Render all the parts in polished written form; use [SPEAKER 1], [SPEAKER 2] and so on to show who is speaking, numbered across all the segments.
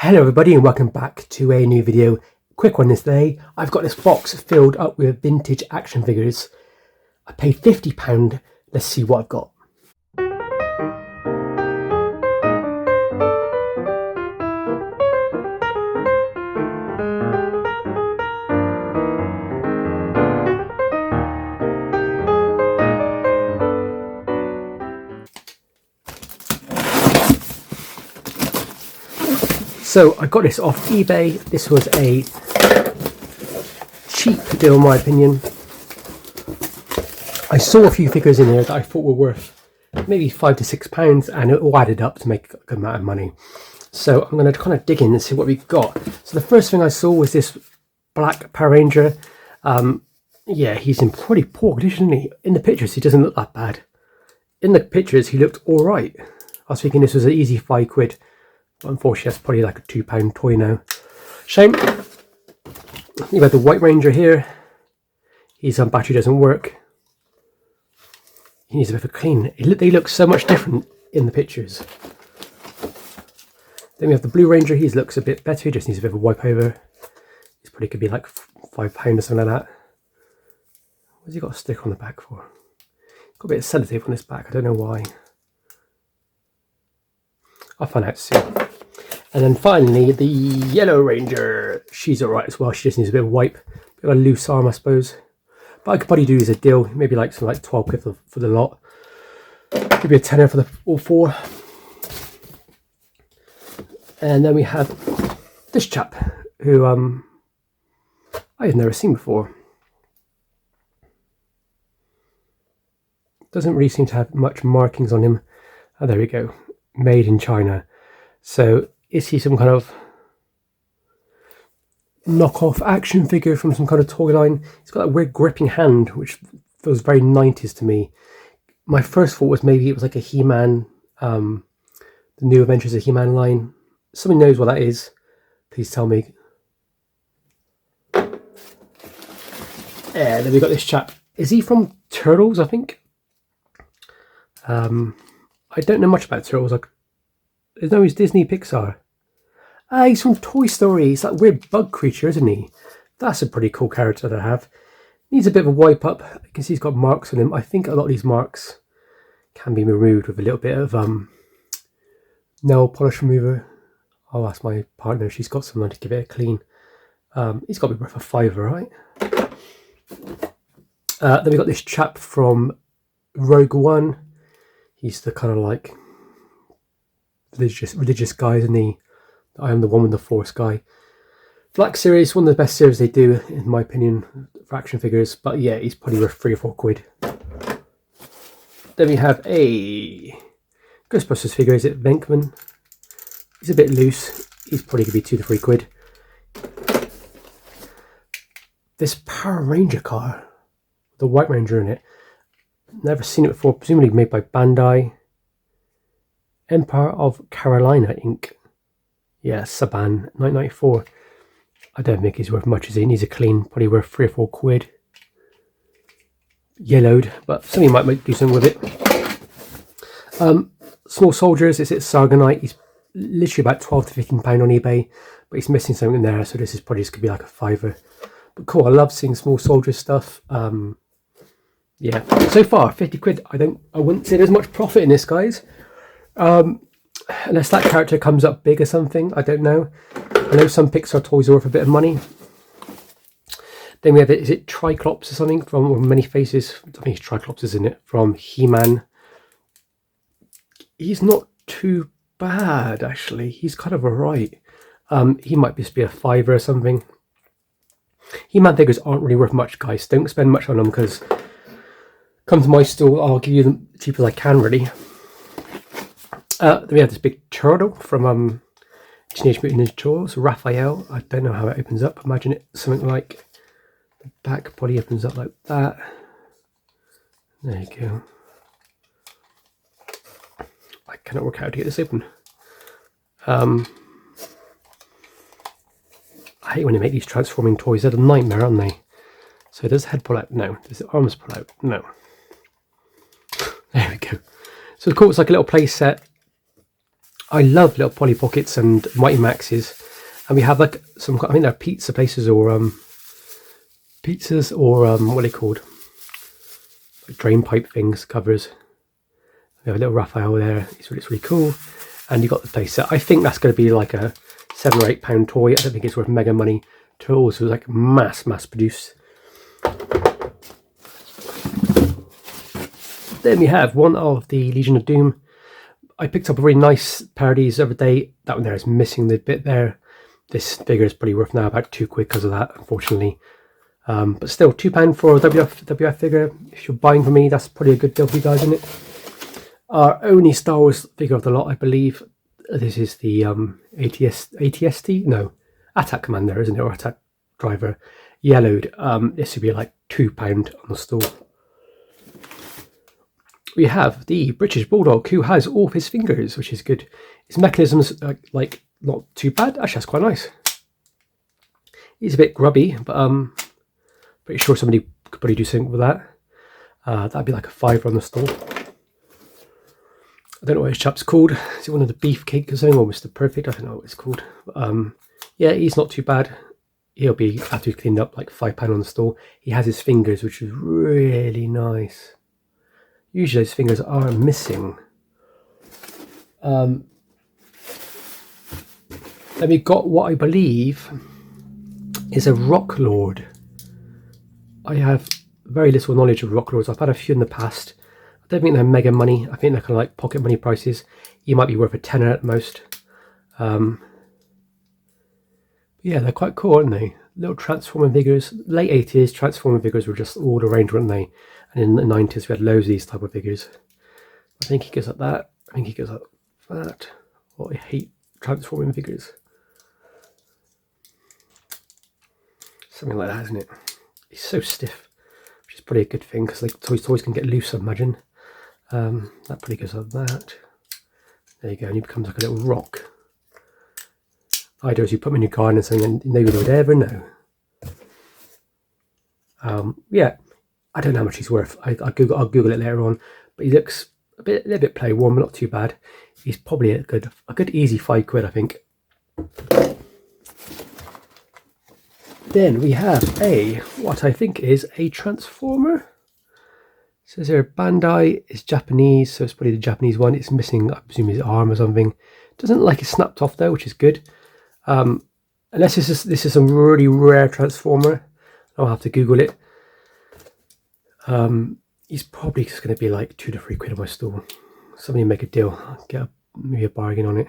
[SPEAKER 1] Hello everybody and welcome back to a new video. Quick one this day. I've got this box filled up with vintage action figures. I paid £50. Let's see what I've got. So I got this off eBay. This was a cheap deal in my opinion. I saw a few figures in here that I thought were worth maybe £5 to £6 and it all added up to make a good amount of money. So I'm going to kind of dig in and see what we've got. So the first thing I saw was this black Power Ranger. Yeah, he's in pretty poor condition, isn't he? In the pictures he doesn't look that bad. In the pictures he looked alright. I was thinking this was an easy £5. But unfortunately that's probably like a £2 toy now. Shame. You've got the White Ranger here. His battery doesn't work. He needs a bit of a clean. They look so much different in the pictures. Then we have the Blue Ranger. He looks a bit better. He just needs a bit of a wipe over. He's probably could be like £5 or something like that. What's he got a sticker on the back for? Got a bit of sellotape on his back. I don't know why. I'll find out soon. And then finally, the Yellow Ranger. She's alright as well. She just needs a bit of wipe. Bit of a loose arm, I suppose. But I could probably do as a deal. Maybe like something like 12 quid for the lot. Maybe a tenner for all four. And then we have this chap who I've never seen before. Doesn't really seem to have much markings on him. Oh, there we go. Made in China. So is he some kind of knockoff action figure from some kind of toy line? He's got that weird gripping hand which feels very 90s to me. My first thought was maybe it was like a He-Man, the New Adventures of He-Man line. Somebody knows what that is, please tell me. Yeah, then we got this chap. Is he from Turtles, I think? I don't know much about Turtles. No, he's Disney Pixar. He's from Toy Story. He's that weird bug creature, isn't he? That's a pretty cool character to have. Needs a bit of a wipe up. You can see he's got marks on him. I think a lot of these marks can be removed with a little bit of nail polish remover. I'll ask my partner. She's got someone to give it a clean. He's got to be worth a £5, right? Then we got this chap from Rogue One. He's the kind of like religious guy, isn't he? I am the one with the Force guy. Black Series, one of the best series they do, in my opinion, for action figures. But yeah, he's probably worth £3 or £4. Then we have a Ghostbusters figure. Is it Venkman? He's a bit loose. He's probably going to be £2 to £3. This Power Ranger car, the White Ranger in it. Never seen it before. Presumably made by Bandai. Empire of Carolina Inc. Yeah, Saban, 1994. I don't think he's worth much, is he? He needs a clean, probably worth £3 or £4. Yellowed, but somebody might do something with it. Small Soldiers, it's Sargonite. He's literally about £12 to £15 on eBay, but he's missing something in there, so this is probably just going to be like a £5. But cool, I love seeing Small Soldiers stuff. Yeah, so far £50. I wouldn't say there's much profit in this, guys. Unless that character comes up big or something, I don't know. I know some Pixar toys are worth a bit of money. Then we have is it Triclops or something from Many Faces? I think it's Triclops, isn't it? From He-Man. He's not too bad actually. He's kind of alright. He might just be a £5 or something. He-Man figures aren't really worth much, guys. Don't spend much on them because come to my store, I'll give you them as cheap as I can, really. Then we have this big turtle from Teenage Mutant Ninja Turtles, Raphael. I don't know how it opens up. Imagine it something like the back body opens up like that. There you go. I cannot work out how to get this open. I hate when they make these transforming toys. They're a nightmare, aren't they? So does the head pull out? No. Does the arms pull out? No. There we go. So cool, it's like a little play set. I love little Polly Pockets and Mighty Maxes, and we have like some, I think they're pizza places or what are they called? Like drain pipe things, covers. We have a little Raphael there. It's really cool. And you got the playset. I think that's going to be like a £7 or £8 toy. I don't think it's worth mega money to all. So it's like mass produced. Then we have one of the Legion of Doom. I picked up a really nice pair of these the other day. That one there is missing the bit there. This figure is probably worth now about £2 because of that, unfortunately. But still, £2 for a WWF figure. If you're buying from me, that's probably a good deal for you guys, isn't it? Our only Star Wars figure of the lot, I believe. This is the ATST? No, Attack Commander, isn't it? Or Attack Driver. Yellowed. This would be like £2 on the store. We have the British Bulldog, who has all of his fingers, which is good. His mechanisms are like not too bad. Actually, that's quite nice. He's a bit grubby, but pretty sure somebody could probably do something with that. That'd be like a £5 on the store. I don't know what his chap's called. Is it one of the Beefcake or something, or Mr. Perfect? I don't know what it's called. But, yeah, he's not too bad. He'll be after he's cleaned up like £5 on the store. He has his fingers, which is really nice. Usually those fingers are missing. Then we've got what I believe is a Rock Lord. I have very little knowledge of Rock Lords. I've had a few in the past. I don't think they're mega money. I think they're kind of like pocket money prices. You might be worth a tenner at most. But yeah, they're quite cool, aren't they? Little Transformer figures. Late 80s, Transformer figures were just all the rage, weren't they? And in the 90s, we had loads of these type of figures. I think he goes like that. I think he goes like that. Oh, I hate transforming figures. Something like that, isn't it? He's so stiff, which is probably a good thing because like toys can get loose, I imagine. That probably goes like that. There you go, and he becomes like a little rock. Ideas you put him in your garden and something, and nobody would ever know. Yeah, I don't know how much he's worth. I'll Google it later on, but he looks a little bit play warm, but not too bad. He's probably a good easy £5, I think. Then we have what I think is a Transformer. It says here Bandai is Japanese, so it's probably the Japanese one. It's missing, I presume, his arm or something. Doesn't look like it's snapped off though, which is good. Unless this is some really rare Transformer. I'll have to Google it. He's probably just going to be like £2 to £3 on my store. Somebody make a deal, get maybe a bargain on it.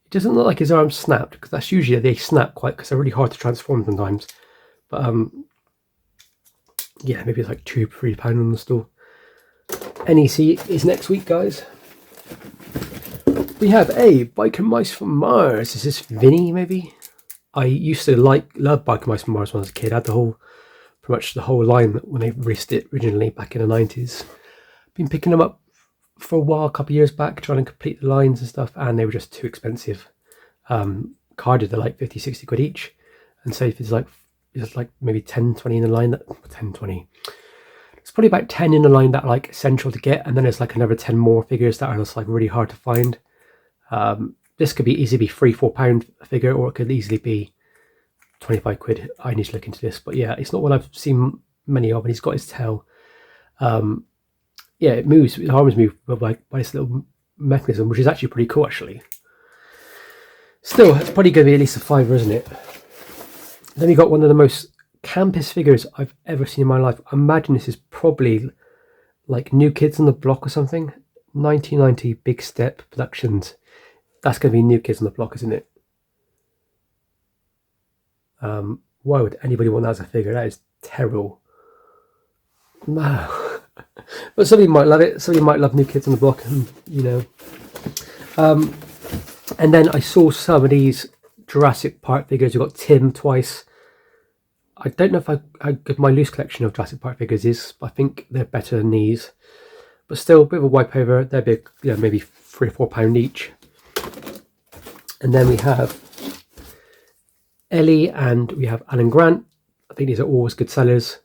[SPEAKER 1] It doesn't look like his arm snapped, because that's usually they snap quite, because they're really hard to transform sometimes. But yeah, maybe it's like £2 to £3 on the store. NEC is next week, guys. We have a Biker Mice from Mars. Is this Vinny, maybe? I used to love Biker Mice from Mars when I was a kid. I had pretty much the whole line when they released it originally back in the 90s. Been picking them up for a while, a couple of years back, trying to complete the lines and stuff, and they were just too expensive. Carded, they're like 50, 60 quid each, and so if it's like maybe 10, 20 in the line, 10, 20. It's probably about 10 in the line that are like essential to get, and then there's like another 10 more figures that are just like really hard to find. This could be easily be £3, £4 a figure, or it could easily be 25 quid. I need to look into this, but yeah, it's not one I've seen many of, and he's got his tail. Yeah, it moves, the arms move by this little mechanism, which is actually pretty cool, actually. Still, it's probably going to be at least a £5, isn't it? Then we got one of the most campest figures I've ever seen in my life. I imagine this is probably like New Kids on the Block or something. 1990 Big Step Productions. That's going to be New Kids on the Block, isn't it? Why would anybody want that as a figure? That is terrible. No. But somebody might love it. Somebody might love New Kids on the Block, and you know. And then I saw some of these Jurassic Park figures. You've got Tim twice. I don't know how good my loose collection of Jurassic Park figures is, but I think they're better than these. But still, a bit of a wipe over. They're big, you know, maybe £3 or £4 each. And then we have Ellie and we have Alan Grant. I think these are always good sellers.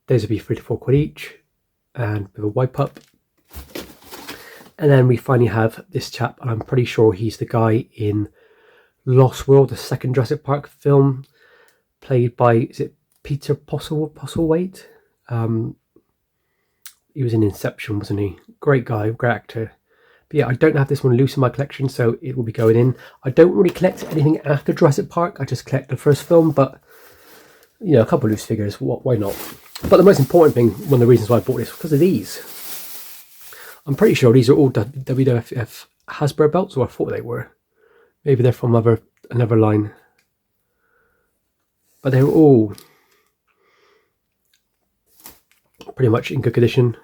[SPEAKER 1] Those would be £3 to £4 each, and a bit of a wipe up. And then we finally have this chap, and I'm pretty sure he's the guy in Lost World, the second Jurassic Park film, played by, is it Peter Postlethwaite? He was in Inception, wasn't he? Great guy, great actor. But yeah, I don't have this one loose in my collection, so it will be going in. I don't really collect anything after Jurassic Park. I just collect the first film, but you know, a couple of loose figures, why not? But the most important thing, one of the reasons why I bought this, was because of these. I'm pretty sure these are all WWF Hasbro belts, or I thought they were. Maybe they're from another line. But they're all pretty much in good condition.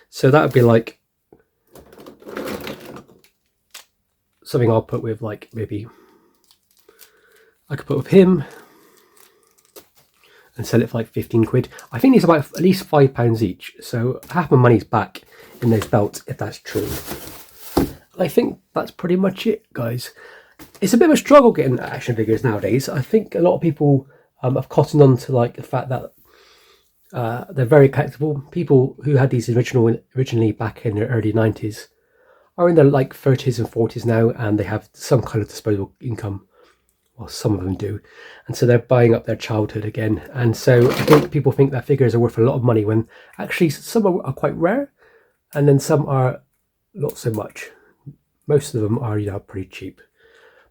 [SPEAKER 1] So that would be like something I'll put with, like, maybe I could put with him and sell it for like 15 quid. I think these are about at least £5 each, so half my money's back in those belts if that's true. I think that's pretty much it, guys. It's a bit of a struggle getting action figures nowadays. I think a lot of people have cottoned on to like the fact that they're very collectible. People who had these originally back in the early 90s are in their like 30s and 40s now, and they have some kind of disposable income. Well, some of them do, and so they're buying up their childhood again. And so I think people think that figures are worth a lot of money, when actually some are quite rare, and then some are not so much. Most of them are, you know, pretty cheap.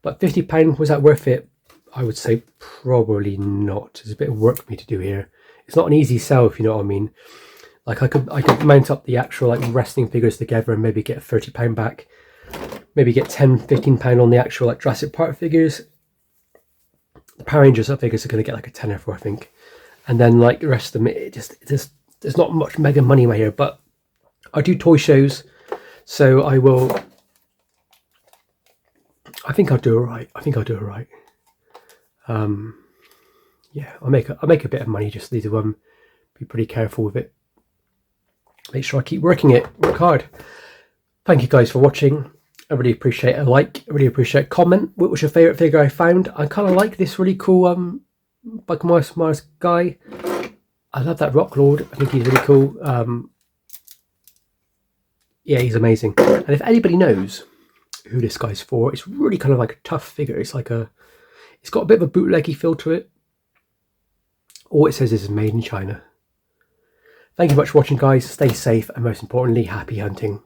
[SPEAKER 1] But £50, was that worth it? I would say probably not. There's a bit of work for me to do here. It's not an easy sell, if you know what I mean. Like I could mount up the actual like wrestling figures together and maybe get £30 back. Maybe get £10-15 on the actual like Jurassic Park figures. The Power Rangers figures are going to get like a tenner for, I think. And then like the rest of them, there's not much mega money right here. But I do toy shows, so I think I'll do alright. Yeah, I'll make a bit of money. Just need to be pretty careful with it. Make sure I keep working it. Work hard. Thank you guys for watching. I really appreciate a like. I really appreciate a comment. What was your favourite figure I found? I kind of like this really cool Mars guy. I love that Rock Lord. I think he's really cool. Yeah, he's amazing. And if anybody knows who this guy's for, it's really kind of like a tough figure. It's got a bit of a bootleggy feel to it. All it says is made in China. Thank you much for watching, guys. Stay safe, and most importantly, happy hunting.